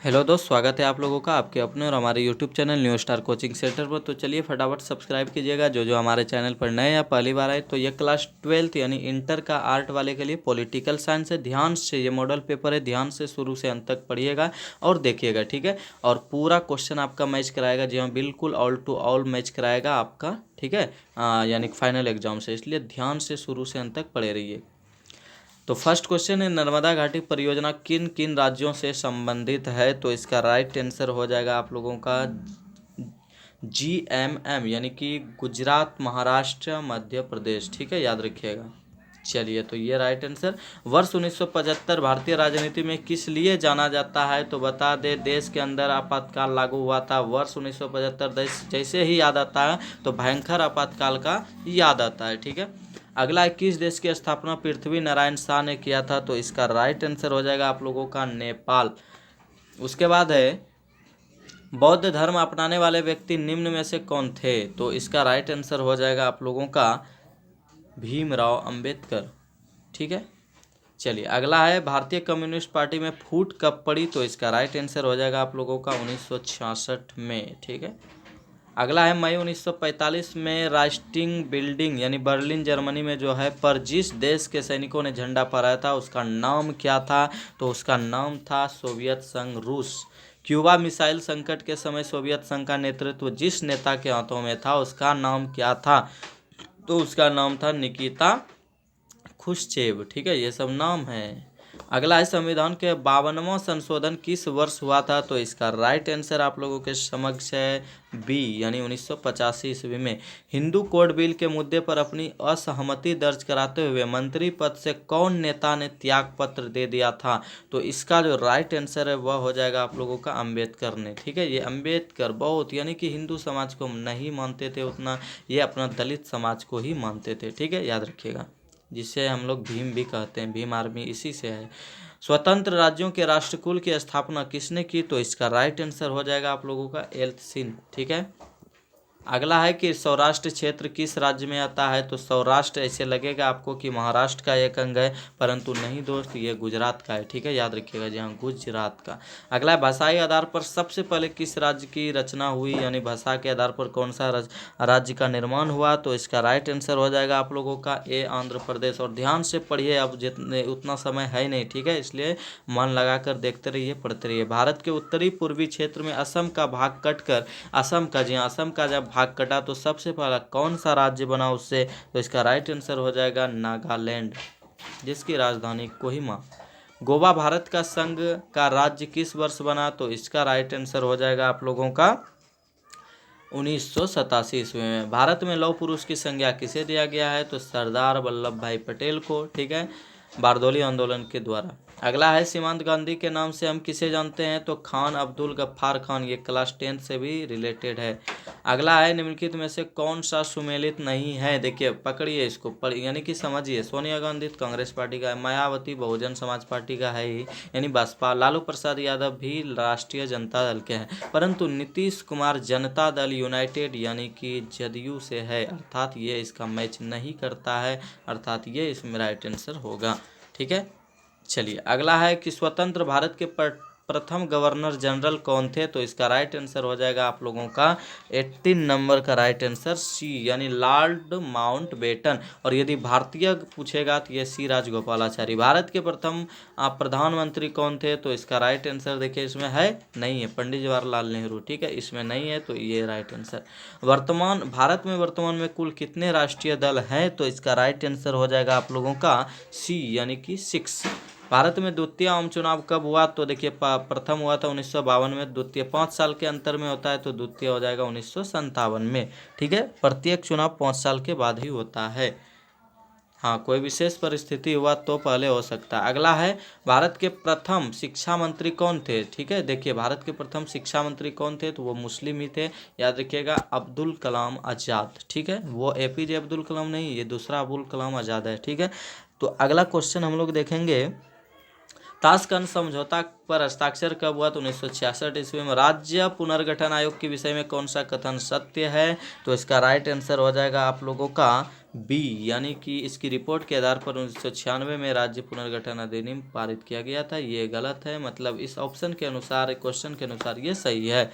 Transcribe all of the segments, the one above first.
Hello दोस्त, स्वागत है आप लोगों का आपके अपने और हमारे YouTube channel new star coaching centre पर। तो चलिए फटाफट सब्सक्राइब कीजिएगा। जो हमारे चैनल पर नए या पहली बार आए तो ये क्लास 12th यानी इंटर का आर्ट वाले के लिए पॉलिटिकल साइंस है। ध्यान से, ये मॉडल पेपर है, ध्यान से शुरू से अंत तक पढ़िएगा और देखिएगा, ठीक है। और पूरा क्वेश्चन आपका मैच कराएगा, जी हाँ बिल्कुल ऑल टू ऑल मैच कराएगा आपका, ठीक है। यानी फाइनल एग्जाम से, इसलिए ध्यान से शुरू से अंत तक पढ़े रहिए। तो फर्स्ट क्वेश्चन है, नर्मदा घाटी परियोजना किन किन राज्यों से संबंधित है? तो इसका राइट आंसर हो जाएगा आप लोगों का GMM यानी कि गुजरात, महाराष्ट्र, मध्य प्रदेश, ठीक है, याद रखिएगा। चलिए, तो ये राइट आंसर। वर्ष 1975 भारतीय राजनीति में किस लिए जाना जाता है? तो बता दे, देश के अंदर आपातकाल लागू हुआ था। वर्ष 1975 जैसे ही याद आता है तो भयंकर आपातकाल का याद आता है, ठीक है। अगला है, किस देश की स्थापना पृथ्वी नारायण शाह ने किया था? तो इसका राइट आंसर हो जाएगा आप लोगों का नेपाल। उसके बाद है, बौद्ध धर्म अपनाने वाले व्यक्ति निम्न में से कौन थे? तो इसका राइट आंसर हो जाएगा आप लोगों का भीमराव अंबेडकर, ठीक है। चलिए, अगला है, भारतीय कम्युनिस्ट पार्टी में फूट कब पड़ी? तो इसका राइट आंसर हो जाएगा आप लोगों का 1966 में, ठीक है। अगला है, मई 1945 में राइस्टिंग बिल्डिंग यानी बर्लिन जर्मनी में जो है पर जिस देश के सैनिकों ने झंडा फहराया था उसका नाम क्या था? तो उसका नाम था सोवियत संघ रूस। क्यूबा मिसाइल संकट के समय सोवियत संघ का नेतृत्व जिस नेता के हाथों में था उसका नाम क्या था? तो उसका नाम था निकिता खुश्चेव, ठीक है। ये सब नाम है। अगला है, संविधान के 52वां संशोधन किस वर्ष हुआ था? तो इसका राइट आंसर आप लोगों के समक्ष है बी यानी 1985 ईस्वी में। हिंदू कोड बिल के मुद्दे पर अपनी असहमति दर्ज कराते हुए मंत्री पद से कौन नेता ने त्याग पत्र दे दिया था? तो इसका जो राइट आंसर है वह हो जाएगा आप लोगों का अम्बेडकर ने, ठीक है। ये अम्बेडकर बहुत यानी कि हिंदू समाज को नहीं मानते थे उतना, ये अपना दलित समाज को ही मानते थे, ठीक है, याद रखिएगा। जिसे हम लोग भीम भी कहते हैं, भीम आर्मी इसी से है। स्वतंत्र राज्यों के राष्ट्रकुल की स्थापना किसने की? तो इसका राइट आंसर हो जाएगा आप लोगों का एल्त्सिन, ठीक है। अगला है कि सौराष्ट्र क्षेत्र किस राज्य में आता है? तो सौराष्ट्र ऐसे लगेगा आपको कि महाराष्ट्र का एक अंग है, परंतु नहीं दोस्त, ये गुजरात का है, ठीक है, याद रखिएगा, जी हाँ गुजरात का। अगला है, भाषाई आधार पर सबसे पहले किस राज्य की रचना हुई यानी भाषा के आधार पर कौन सा राज्य का निर्माण हुआ? तो इसका राइट आंसर हो जाएगा आप लोगों का ए आंध्र प्रदेश। और ध्यान से पढ़िए, अब जितने उतना समय है नहीं, ठीक है, इसलिए मन लगाकर देखते रहिए, पढ़ते रहिए। भारत के उत्तरी पूर्वी क्षेत्र में असम का भाग कटकर असम का, जी हाँ, असम का जब भाग कटा तो सबसे पहला कौन सा राज्य बना उससे? तो इसका राइट आंसर हो जाएगा नागालैंड, जिसकी राजधानी कोहिमा। गोवा भारत का संघ का राज्य किस वर्ष बना? तो इसका राइट आंसर हो जाएगा आप लोगों का 1987 ईस्वी में। भारत में लौह पुरुष की संज्ञा किसे दिया गया है? तो सरदार वल्लभ भाई पटेल को, ठीक है, बारदोली आंदोलन के द्वारा। अगला है, सीमांत गांधी के नाम से हम किसे जानते हैं? तो खान अब्दुल गफ्फार खान, ये क्लास 10 से भी रिलेटेड है। अगला है, निम्नलिखित में से कौन सा सुमेलित नहीं है? देखिए, पकड़िए इसको, यानी कि समझिए। सोनिया गांधी कांग्रेस पार्टी का है, मायावती बहुजन समाज पार्टी का है ही यानी बसपा, लालू प्रसाद यादव भी राष्ट्रीय जनता दल के हैं, परंतु नीतीश कुमार जनता दल यूनाइटेड यानी कि जदयू से है, अर्थात ये इसका मैच नहीं करता है, अर्थात ये इसमें राइट आंसर होगा, ठीक है। चलिए, अगला है कि स्वतंत्र भारत के प्रथम गवर्नर जनरल कौन थे? तो इसका राइट आंसर हो जाएगा आप लोगों का 18 नंबर का राइट आंसर सी यानी लॉर्ड माउंटबेटन। और यदि भारतीय पूछेगा तो ये सी राजगोपालाचारी। भारत के प्रथम प्रधानमंत्री कौन थे? तो इसका राइट आंसर देखिए, इसमें है नहीं है, पंडित जवाहरलाल नेहरू, ठीक है, इसमें नहीं है, तो ये राइट आंसर। भारत में वर्तमान में कुल कितने राष्ट्रीय दल हैं? तो इसका राइट आंसर हो जाएगा आप लोगों का सी यानी कि 6। भारत में द्वितीय आम चुनाव कब हुआ? तो देखिए, प्रथम हुआ था 1952 में, द्वितीय 5 साल के अंतर में होता है, तो द्वितीय हो जाएगा 1957 में, ठीक है। प्रत्येक चुनाव 5 साल के बाद ही होता है। हाँ, कोई विशेष परिस्थिति हुआ तो पहले हो सकता है। अगला है, भारत के प्रथम शिक्षा मंत्री कौन थे? ठीक है, देखिए, भारत के प्रथम शिक्षा मंत्री कौन थे? तो वो मुस्लिम ही थे, याद रखिएगा, अब्दुल कलाम आज़ाद, ठीक है। वो APJ अब्दुल कलाम नहीं, ये दूसरा अब्दुल कलाम आज़ाद है, ठीक है। तो अगला क्वेश्चन हम लोग देखेंगे, ताशकंद समझौता पर हस्ताक्षर कब हुआ? तो 1966 ईस्वी में। राज्य पुनर्गठन आयोग के विषय में कौन सा कथन सत्य है? तो इसका राइट आंसर हो जाएगा आप लोगों का बी, यानी कि इसकी रिपोर्ट के आधार पर 1996 में राज्य पुनर्गठन अधिनियम पारित किया गया था। ये गलत है, मतलब इस ऑप्शन के अनुसार, क्वेश्चन के अनुसार ये सही है।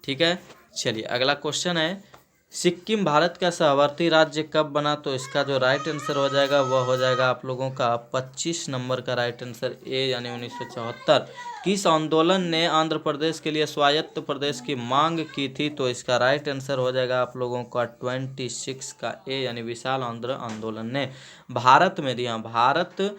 ठीक है, चलिए अगला क्वेश्चन है, सिक्किम भारत का सहवर्ती राज्य कब बना? तो इसका जो राइट आंसर हो जाएगा वह हो जाएगा आप लोगों का 25 नंबर का राइट आंसर ए, यानी 1974। किस आंदोलन ने आंध्र प्रदेश के लिए स्वायत्त प्रदेश की मांग की थी? तो इसका राइट आंसर हो जाएगा आप लोगों का 26 का ए, यानी विशाल आंध्र आंदोलन ने। भारत में दिया, भारत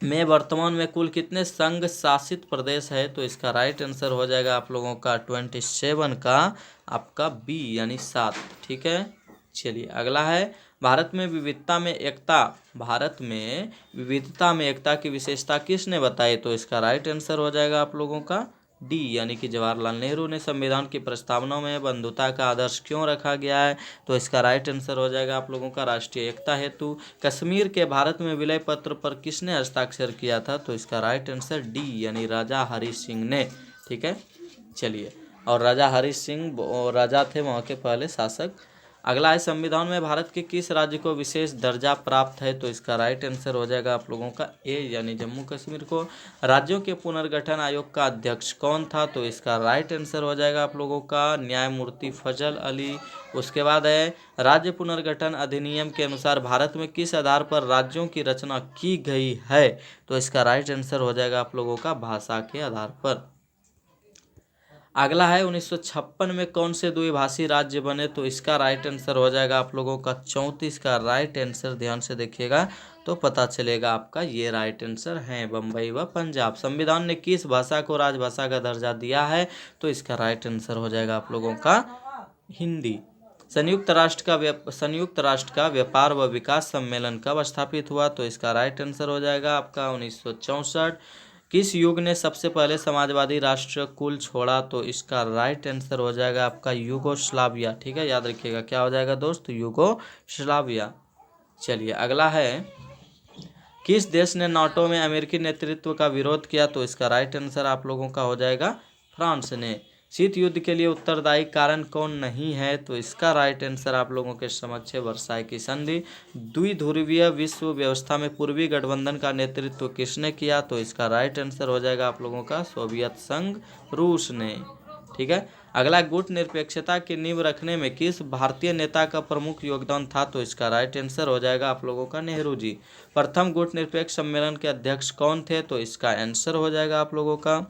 में वर्तमान में कुल कितने संघ शासित प्रदेश है? तो इसका राइट आंसर हो जाएगा आप लोगों का 27 का आपका बी, यानी 7। ठीक है, चलिए अगला है, भारत में विविधता में एकता, भारत में विविधता में एकता की विशेषता किसने बताई? तो इसका राइट आंसर हो जाएगा आप लोगों का डी, यानी कि जवाहरलाल नेहरू ने। संविधान की प्रस्तावना में बंधुता का आदर्श क्यों रखा गया है? तो इसका राइट आंसर हो जाएगा आप लोगों का राष्ट्रीय एकता हेतु। कश्मीर के भारत में विलय पत्र पर किसने हस्ताक्षर किया था? तो इसका राइट आंसर डी, यानी राजा हरि सिंह ने। ठीक है, चलिए, और राजा हरि सिंह राजा थे वहाँ के पहले शासक। अगला है, संविधान में भारत के किस राज्य को विशेष दर्जा प्राप्त है? तो इसका राइट आंसर हो जाएगा आप लोगों का ए, यानी जम्मू कश्मीर को। राज्यों के पुनर्गठन आयोग का अध्यक्ष कौन था? तो इसका राइट आंसर हो जाएगा आप लोगों का न्यायमूर्ति फजल अली। उसके बाद है, राज्य पुनर्गठन अधिनियम के अनुसार भारत में किस आधार पर राज्यों की रचना की गई है? तो इसका राइट आंसर हो जाएगा आप लोगों का भाषा के आधार पर। अगला है, 1956 में कौन से द्विभाषी राज्य बने? तो इसका राइट आंसर हो जाएगा आप लोगों का 34 का राइट आंसर। ध्यान से देखिएगा तो पता चलेगा आपका, ये राइट आंसर है बम्बई व पंजाब। संविधान ने किस भाषा को राजभाषा का दर्जा दिया है? तो इसका राइट आंसर हो जाएगा आप लोगों का हिंदी। संयुक्त राष्ट्र का व्यापार व विकास सम्मेलन कब स्थापित हुआ? तो इसका राइट आंसर हो जाएगा आपका 1964। किस युग ने सबसे पहले समाजवादी राष्ट्र कुल छोड़ा? तो इसका राइट आंसर हो जाएगा आपका यूगोस्लाविया। ठीक है, याद रखिएगा क्या हो जाएगा दोस्त, यूगोस्लाविया। चलिए अगला है, किस देश ने नाटो में अमेरिकी नेतृत्व का विरोध किया? तो इसका राइट आंसर आप लोगों का हो जाएगा फ्रांस ने। शीत युद्ध के लिए उत्तरदायी कारण कौन नहीं है? तो इसका राइट आंसर आप लोगों के समक्ष है वर्साई की संधि। द्विध्रुवीय विश्व व्यवस्था में पूर्वी गठबंधन का नेतृत्व किसने किया? तो इसका राइट आंसर हो जाएगा आप लोगों का सोवियत संघ, रूस ने। ठीक है, अगला, गुट निरपेक्षता की नींव रखने में किस भारतीय नेता का प्रमुख योगदान था? तो इसका राइट आंसर हो जाएगा आप लोगों का नेहरू जी। प्रथम गुट निरपेक्ष सम्मेलन के अध्यक्ष कौन थे? तो इसका आंसर हो जाएगा आप लोगों का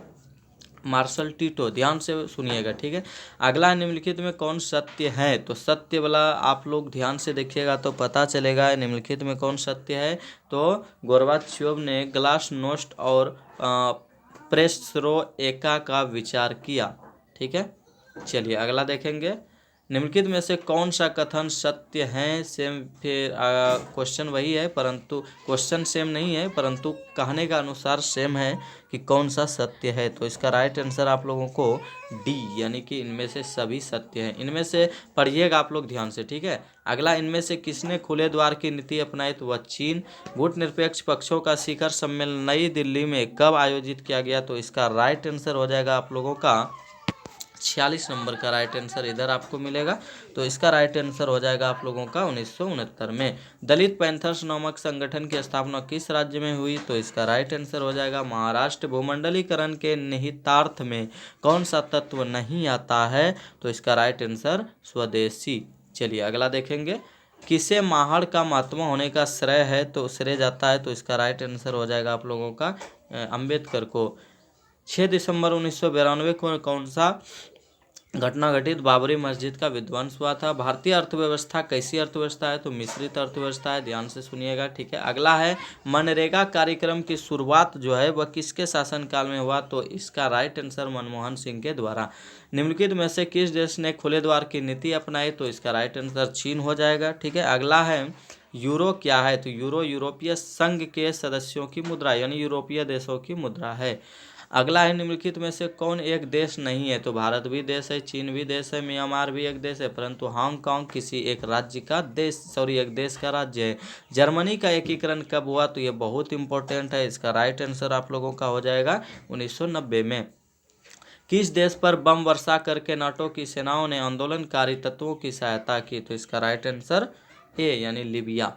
मार्शल टीटो। ध्यान से सुनिएगा, ठीक है। अगला, निम्नलिखित में कौन सत्य है? तो सत्य वाला आप लोग ध्यान से देखिएगा तो पता चलेगा निम्नलिखित में कौन सत्य है। तो गोर्बाचेव ने ग्लासनोस्ट और पेरेस्ट्रोइका का विचार किया। ठीक है, चलिए अगला देखेंगे, निम्नलिखित में से कौन सा कथन सत्य है? सेम, फिर क्वेश्चन वही है परंतु क्वेश्चन सेम नहीं है, परंतु कहने का अनुसार सेम है कि कौन सा सत्य है। तो इसका राइट आंसर आप लोगों को डी, यानी कि इनमें से सभी सत्य है। इनमें से पढ़िएगा आप लोग ध्यान से, ठीक है। अगला, इनमें से किसने खुले द्वार की नीति अपनाई? तो वह चीन। गुट निरपेक्ष पक्षों का शिखर सम्मेलन नई दिल्ली में कब आयोजित किया गया? तो इसका राइट आंसर हो जाएगा आप लोगों का 46 नंबर का राइट आंसर इधर आपको मिलेगा। तो इसका राइट आंसर हो जाएगा आप लोगों का 1969 में। दलित पैंथर्स नामक संगठन की स्थापना किस राज्य में हुई? तो इसका राइट आंसर हो जाएगा महाराष्ट्र। भूमंडलीकरण के निहितार्थ में कौन सा तत्व नहीं आता है? तो इसका राइट आंसर स्वदेशी। चलिए अगला देखेंगे, किसे माहड़ का महात्मा होने का श्रेय है? तो श्रेय जाता है, तो इसका राइट आंसर हो जाएगा आप लोगों का अंबेडकर को। 6 दिसंबर 1992 को कौन सा घटना घटित? बाबरी मस्जिद का विध्वंस हुआ था। भारतीय अर्थव्यवस्था कैसी अर्थव्यवस्था है? तो मिश्रित अर्थव्यवस्था है। ध्यान से सुनिएगा, ठीक है। अगला है, मनरेगा कार्यक्रम की शुरुआत जो है वह किसके शासनकाल में हुआ? तो इसका राइट आंसर मनमोहन सिंह के द्वारा। निम्नलिखित में से किस देश ने खुले द्वार की नीति अपनाई? तो इसका राइट आंसर चीन हो जाएगा, ठीक है। अगला है, यूरो क्या है? तो यूरो यूरोपीय संघ के सदस्यों की मुद्रा, यानी यूरोपीय देशों की मुद्रा है। अगला है, निम्नलिखित में से कौन एक देश नहीं है? तो भारत भी देश है, चीन भी देश है, म्यांमार भी एक देश है, परंतु हांगकांग किसी एक राज्य का देश, एक देश का राज्य है। जर्मनी का एकीकरण कब हुआ? तो ये बहुत इंपॉर्टेंट है। इसका राइट आंसर आप लोगों का हो जाएगा 1990 में। किस देश पर बम वर्षा करके नाटो की सेनाओं ने आंदोलनकारी तत्वों की सहायता की? तो इसका राइट आंसर ए यानी लीबिया।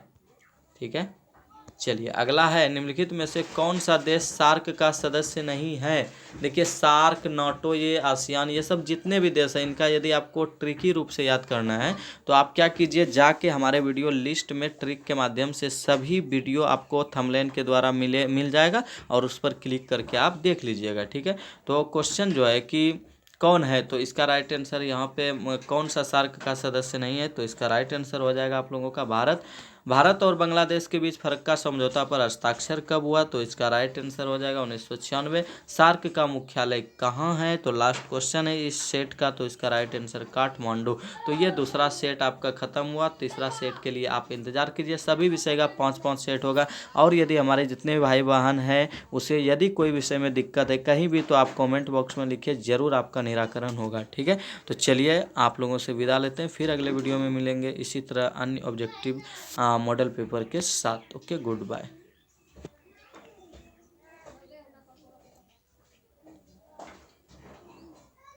ठीक है, चलिए अगला है, निम्नलिखित में से कौन सा देश सार्क का सदस्य नहीं है। देखिए सार्क, नाटो, ये आसियान, ये सब जितने भी देश हैं इनका यदि आपको ट्रिकी रूप से याद करना है तो आप क्या कीजिए, जाके हमारे वीडियो लिस्ट में ट्रिक के माध्यम से सभी वीडियो आपको थंबनेल के द्वारा मिल जाएगा और उस पर क्लिक करके आप देख लीजिएगा। ठीक है, तो क्वेश्चन जो है कि कौन है, तो इसका राइट आंसर यहाँ पे कौन सा सार्क का सदस्य नहीं है, तो इसका राइट आंसर हो जाएगा आप लोगों का भारत। भारत और बांग्लादेश के बीच फर्क का समझौता पर हस्ताक्षर कब हुआ, तो इसका राइट आंसर हो जाएगा 1996। सार्क का मुख्यालय कहाँ है, तो लास्ट क्वेश्चन है इस सेट का, तो इसका राइट आंसर काठमांडू। तो ये दूसरा सेट आपका खत्म हुआ, तीसरा सेट के लिए आप इंतजार कीजिए। सभी विषय का 5-5 सेट होगा और यदि हमारे जितने भी भाई बहन हैं उसे यदि कोई विषय में दिक्कत है कहीं भी, तो आप कॉमेंट बॉक्स में लिखिए, ज़रूर आपका निराकरण होगा। ठीक है, तो चलिए आप लोगों से विदा लेते हैं, फिर अगले वीडियो में मिलेंगे इसी तरह अन्य ऑब्जेक्टिव मॉडल पेपर के साथ। Okay, good bye.